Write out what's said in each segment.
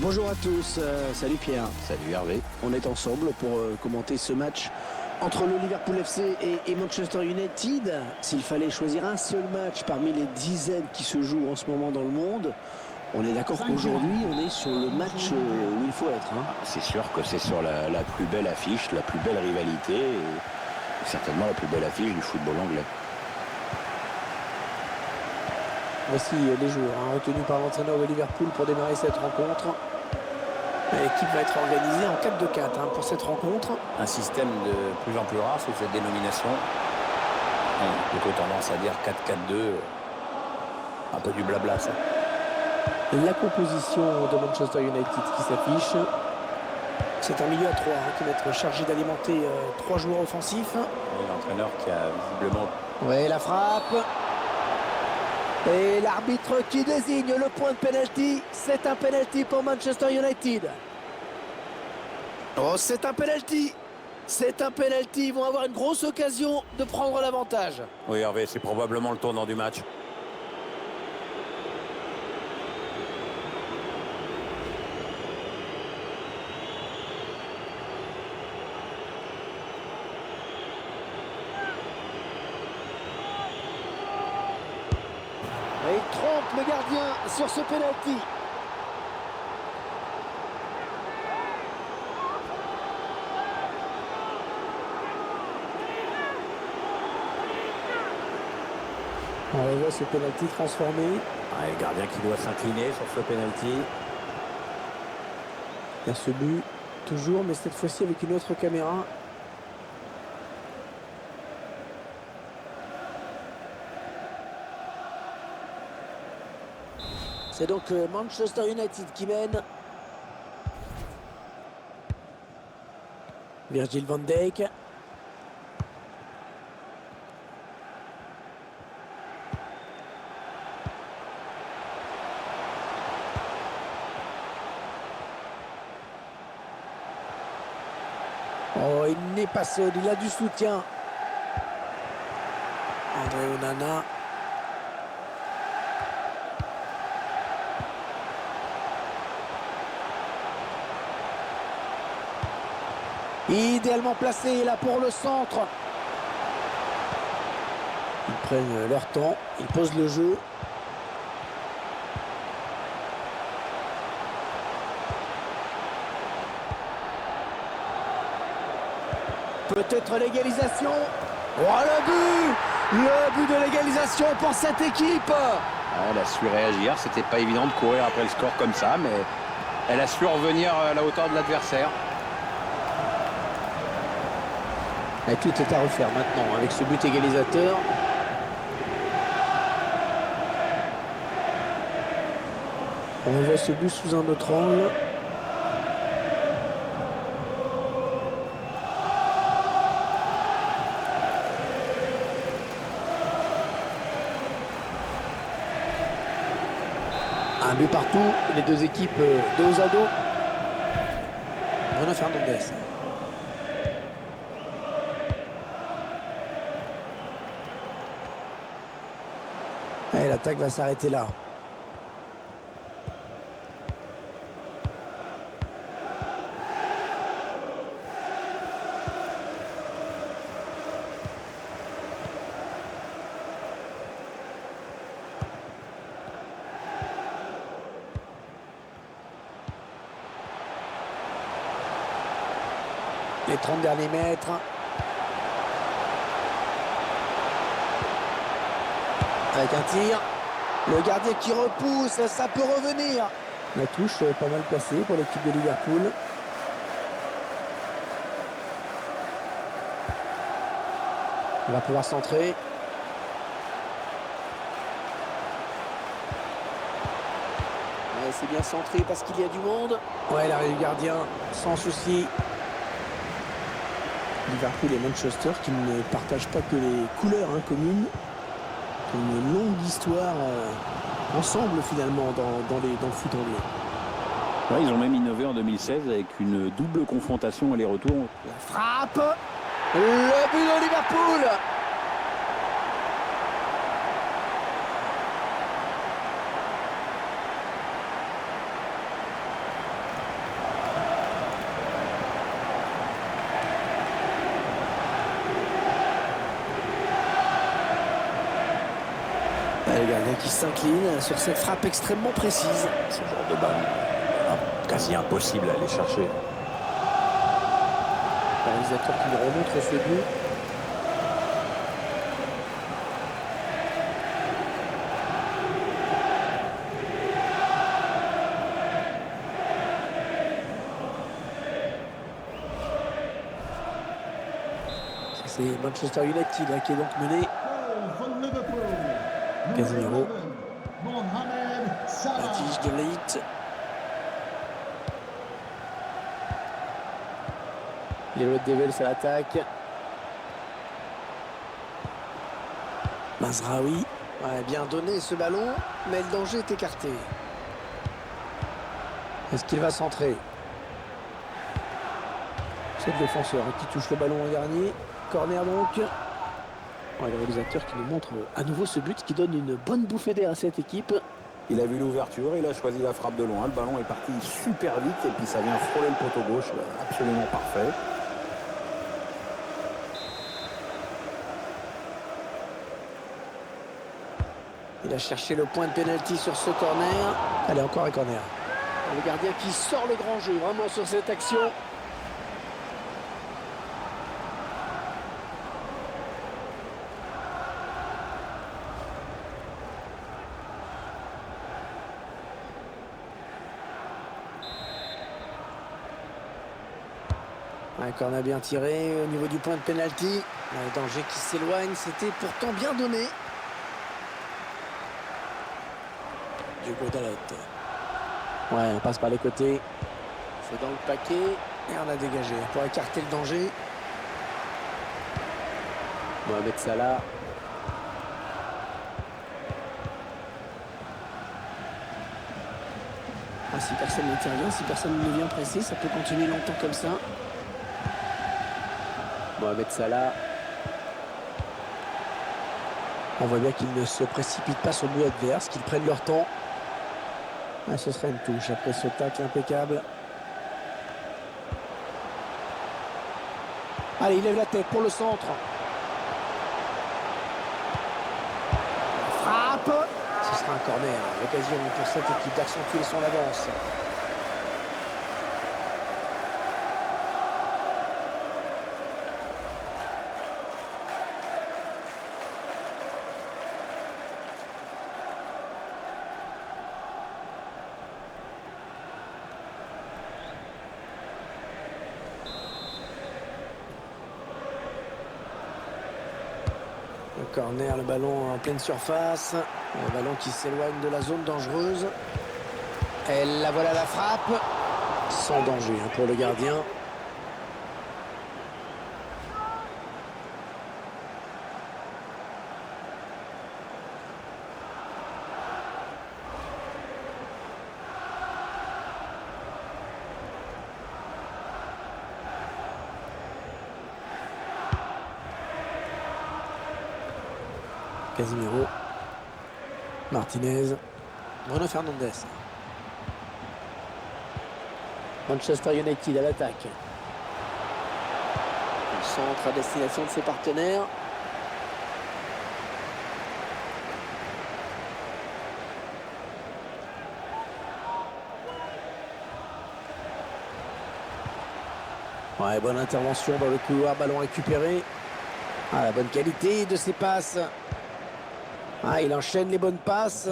Bonjour à tous, salut Pierre. Salut Hervé. On est ensemble pour commenter ce match entre le Liverpool FC et Manchester United. S'il fallait choisir un seul match parmi les dizaines qui se jouent en ce moment dans le monde, on est d'accord qu'aujourd'hui on est sur le match où il faut être. C'est sûr que c'est sur la plus belle affiche, la plus belle rivalité et certainement la plus belle affiche du football anglais. Voici les joueurs retenus par l'entraîneur de Liverpool pour démarrer cette rencontre. L'équipe va être organisée en 4-2-4 pour cette rencontre. Un système de plus en plus rare sous cette dénomination. On a plutôt tendance à dire 4-4-2. Un peu du blabla ça. La composition de Manchester United qui s'affiche. C'est un milieu à 3 qui va être chargé d'alimenter 3 joueurs offensifs. Et l'entraîneur qui a visiblement... Ouais, la frappe. Et l'arbitre qui désigne le point de pénalty. C'est un pénalty pour Manchester United. Oh, c'est un pénalty. C'est un pénalty. Ils vont avoir une grosse occasion de prendre l'avantage. Oui Hervé, c'est probablement le tournant du match. Et il trompe le gardien sur ce pénalty. On voit ce pénalty transformé. Le gardien qui doit s'incliner sur ce pénalty. Il y a ce but, toujours, mais cette fois-ci avec une autre caméra. C'est donc Manchester United qui mène. Virgil van Dijk. Oh, il n'est pas seul, il a du soutien. André Onana. Idéalement placé là pour le centre. Ils prennent leur temps, ils posent le jeu. Peut-être l'égalisation. Oh, le but de l'égalisation pour cette équipe. Elle a su réagir, c'était pas évident de courir après le score comme ça, mais elle a su revenir à la hauteur de l'adversaire. Et tout est à refaire maintenant avec ce but égalisateur. On voit ce but sous un autre angle. Un but partout, les deux équipes dos à dos. Bruno Fernandes. Et l'attaque va s'arrêter là. Les 30 derniers mètres. Avec un tir. Le gardien qui repousse, ça peut revenir. La touche pas mal placée pour l'équipe de Liverpool. On va pouvoir centrer. C'est bien centré parce qu'il y a du monde. Ouais, l'arrêt du gardien, sans souci. Liverpool et Manchester qui ne partagent pas que les couleurs communes. Une longue histoire ensemble finalement dans le foot anglais. Ouais, ils ont même innové en 2016 avec une double confrontation aller-retour. La frappe. Le but de Liverpool. Le gardien qui s'incline sur cette frappe extrêmement précise. Ce genre de balle, quasi impossible à aller chercher. Le réalisateur qui nous remontre ce but. C'est Manchester United là, qui est donc mené. Casemiro. La tige de Leite. Les Red Devils à l'attaque. Mazraoui. Ouais, bien donné ce ballon, mais le danger est écarté. Est-ce qu'il va centrer? C'est le défenseur qui touche le ballon en dernier. Corner donc. Ouais, le réalisateur qui nous montre à nouveau ce but qui donne une bonne bouffée d'air à cette équipe. Il a vu l'ouverture, il a choisi la frappe de loin. Le ballon est parti super vite et puis ça vient frôler le poteau gauche. Absolument parfait. Il a cherché le point de pénalty sur ce corner. Allez, encore un corner. Le gardien qui sort le grand jeu vraiment sur cette action. Un corner bien tiré au niveau du point de pénalty. Le danger qui s'éloigne, c'était pourtant bien donné. Diogo Dalot. Ouais, on passe par les côtés. C'est dans le paquet. Et on a dégagé pour écarter le danger. Mohamed Salah. Ah, si personne n'intervient, si personne ne vient presser, ça peut continuer longtemps comme ça. Mohamed Salah. On voit bien qu'ils ne se précipitent pas sur le but adverse, qu'ils prennent leur temps. Ah, ce serait une touche après ce tacle impeccable. Allez, il lève la tête pour le centre. Frappe. Ce sera un corner. L'occasion pour cette équipe d'accentuer son avance. Le corner, le ballon en pleine surface. Le ballon qui s'éloigne de la zone dangereuse. Et la voilà la frappe. Sans danger pour le gardien. Casemiro. Martinez. Bruno Fernandes. Manchester United à l'attaque. Le centre à destination de ses partenaires. Ouais, bonne intervention dans le couloir, ballon récupéré. Ah, la bonne qualité de ses passes. Ah, il enchaîne les bonnes passes.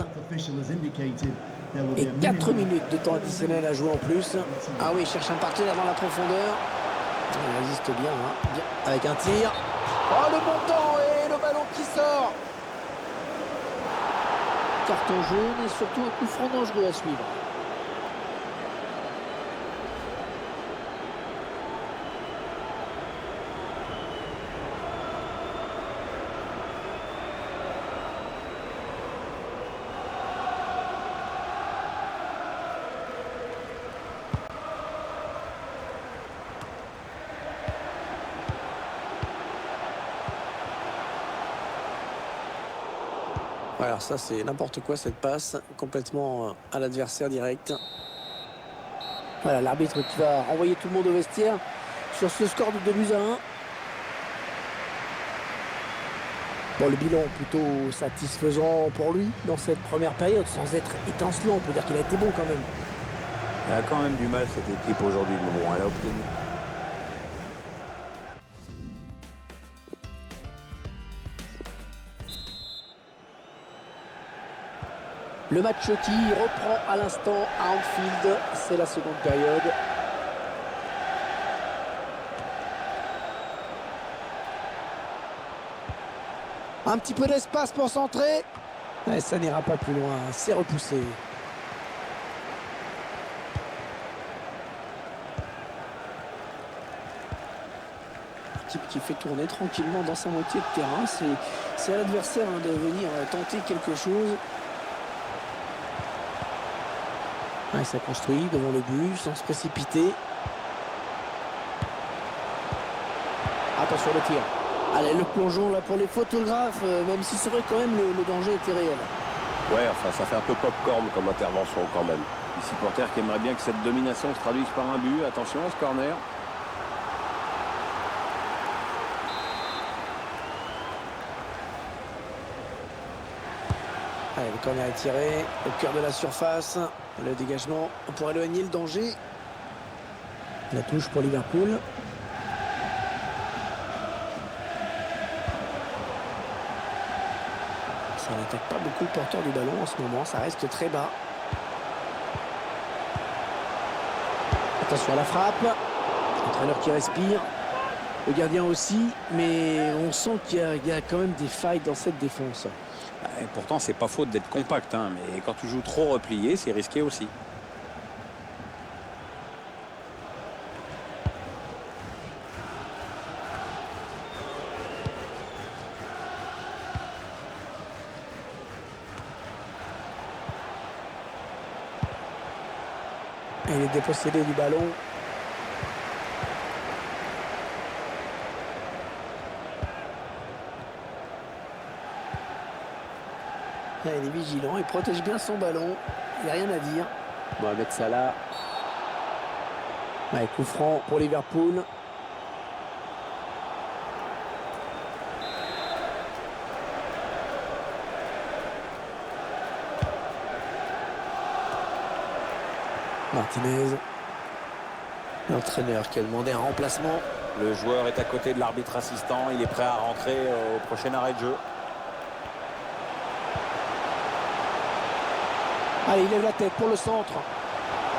Et 4 minutes de temps additionnel à jouer en plus. Ah oui, il cherche un partenaire dans la profondeur. Il résiste bien, hein. Bien. Avec un tir. Oh, le montant et le ballon qui sort. Carton jaune et surtout un coup franc dangereux à suivre. Alors ça c'est n'importe quoi cette passe, complètement à l'adversaire direct. Voilà l'arbitre qui va renvoyer tout le monde au vestiaire sur ce score de 2-1. Bon, le bilan plutôt satisfaisant pour lui dans cette première période, sans être étincelant. On peut dire qu'il a été bon quand même. Elle a quand même du mal cette équipe aujourd'hui, mais bon, elle a obtenu. Le match qui reprend à l'instant à Anfield, c'est la seconde période. Un petit peu d'espace pour centrer. Ouais, ça n'ira pas plus loin, c'est repoussé. L'équipe qui fait tourner tranquillement dans sa moitié de terrain. C'est à l'adversaire de venir tenter quelque chose. Ouais, ça construit devant le but sans se précipiter. Attention le tir. Allez, le plongeon là pour les photographes, même si c'est vrai quand même le danger était réel. Ouais, enfin ça fait un peu popcorn comme intervention quand même. Les supporters qui aimeraient bien que cette domination se traduise par un but. Attention à ce corner. Allez, le corner est tiré au cœur de la surface. Le dégagement pour éloigner le danger. La touche pour Liverpool. Ça n'attaque pas beaucoup le porteur du ballon en ce moment. Ça reste très bas. Attention à la frappe. L'entraîneur qui respire. Le gardien aussi. Mais on sent qu'il y a quand même des failles dans cette défense. Et pourtant, c'est pas faute d'être compact, hein, mais quand tu joues trop replié, c'est risqué aussi. Et il est dépossédé du ballon. Là, il est vigilant, il protège bien son ballon. Il n'y a rien à dire. Mohamed Salah. Ouais, coup franc pour Liverpool. Martinez. L'entraîneur qui a demandé un remplacement. Le joueur est à côté de l'arbitre assistant. Il est prêt à rentrer au prochain arrêt de jeu. Allez, il lève la tête pour le centre.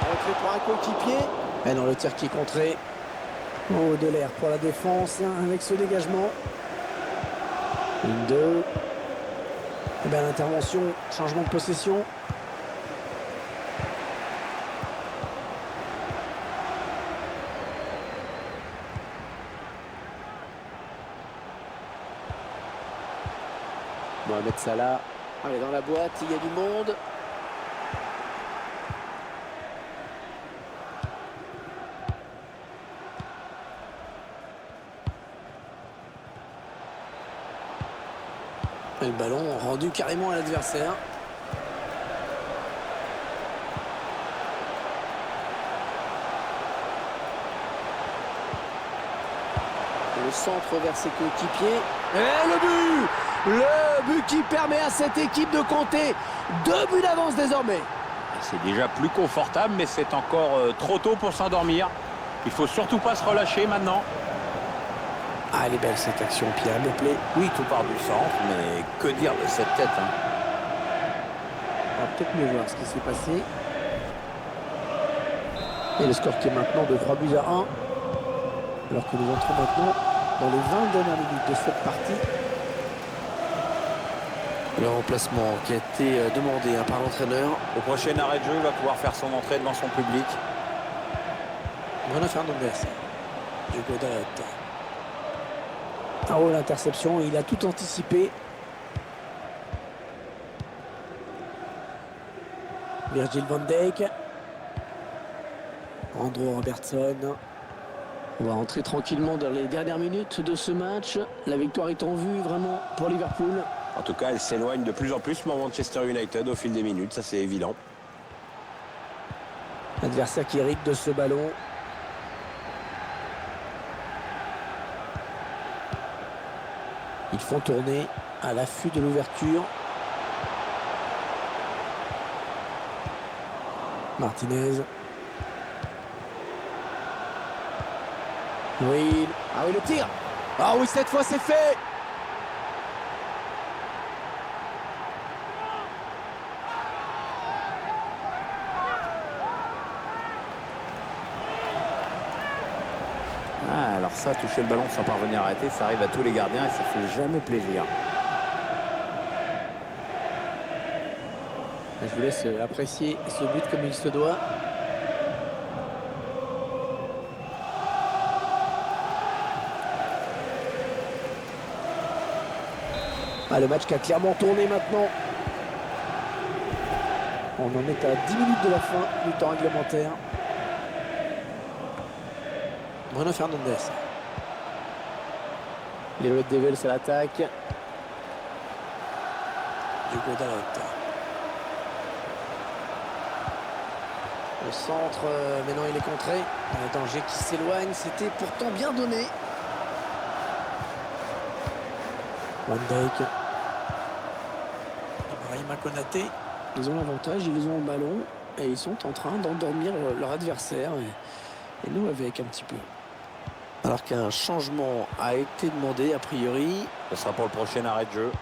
Retrait pour un coéquipier. Mais non, le tir qui est contré. Oh, de l'air pour la défense avec ce dégagement. 1-2. Et bien l'intervention, changement de possession. Mohamed Salah. Allez, dans la boîte, il y a du monde. Et le ballon rendu carrément à l'adversaire. Le centre vers ses coéquipiers. Et le but! Le but qui permet à cette équipe de compter 2 buts d'avance désormais. C'est déjà plus confortable, mais c'est encore trop tôt pour s'endormir. Il faut surtout pas se relâcher maintenant. Ah, elle est belle cette action, Pierre, me plaît. Oui, tout part du centre, mais que dire de cette tête, hein. On va peut-être mieux voir ce qui s'est passé. Et le score qui est maintenant de 3 buts à 1. Alors que nous entrons maintenant dans les 20 dernières minutes de cette partie. Le remplacement qui a été demandé par l'entraîneur. Au prochain arrêt de jeu, il va pouvoir faire son entrée devant son public. Bruno Fernandes. Hugo Dalot. Ah oh, l'interception, il a tout anticipé. Virgil van Dijk. Andrew Robertson. On va rentrer tranquillement dans les dernières minutes de ce match. La victoire est en vue vraiment pour Liverpool. En tout cas, elle s'éloigne de plus en plus pour Manchester United au fil des minutes, ça c'est évident. L'adversaire qui hérite de ce ballon. Ils font tourner. à l'affût de l'ouverture. Martinez. Oui. Ah oui, le tir. Ah oui, cette fois c'est fait. Ah, alors ça, toucher le ballon sans parvenir à arrêter, ça arrive à tous les gardiens et ça fait jamais plaisir. Je vous laisse apprécier ce but comme il se doit. Ah, le match qui a clairement tourné maintenant. On en est à 10 minutes de la fin du temps réglementaire. Bruno Fernandes. Les Red Devils à l'attaque. Diogo Dalot. Au centre, mais non, il est contré. Un danger qui s'éloigne, c'était pourtant bien donné. Van Dijk. Ibrahima Konaté. Ils ont l'avantage, ils ont le ballon et ils sont en train d'endormir leur adversaire. Et nous avec un petit peu. Alors qu'un changement a été demandé a priori. Ce sera pour le prochain arrêt de jeu.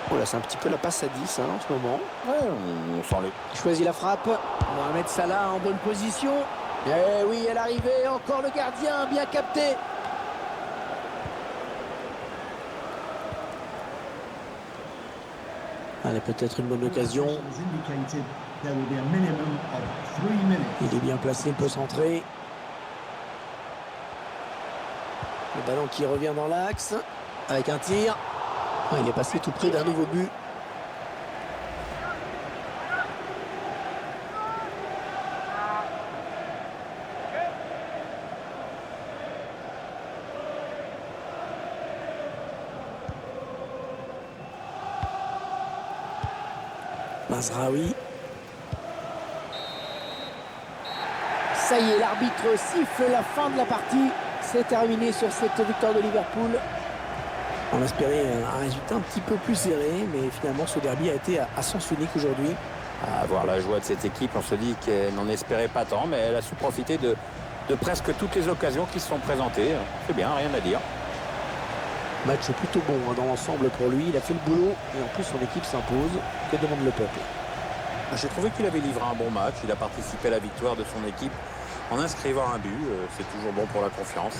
Oh là, c'est un petit peu la passe à 10 en ce moment. Ouais, on sent les... Il choisit la frappe. Mohamed Salah en bonne position. Et oui, elle arrivait. Encore le gardien, bien capté. Allez, peut-être une bonne occasion. Il est bien placé, il peut centrer. Le ballon qui revient dans l'axe. Avec un tir. Ah, il est passé tout près d'un nouveau but. Mazraoui. Ça y est, l'arbitre siffle la fin de la partie. C'est terminé sur cette victoire de Liverpool. On espérait un résultat un petit peu plus serré, mais finalement ce derby a été à sens unique aujourd'hui. À voir la joie de cette équipe, on se dit qu'elle n'en espérait pas tant, mais elle a su profiter de presque toutes les occasions qui se sont présentées. C'est bien, rien à dire. Match plutôt bon dans l'ensemble pour lui. Il a fait le boulot et en plus son équipe s'impose. Que demande le peuple? J'ai trouvé qu'il avait livré un bon match. Il a participé à la victoire de son équipe en inscrivant un but. C'est toujours bon pour la confiance.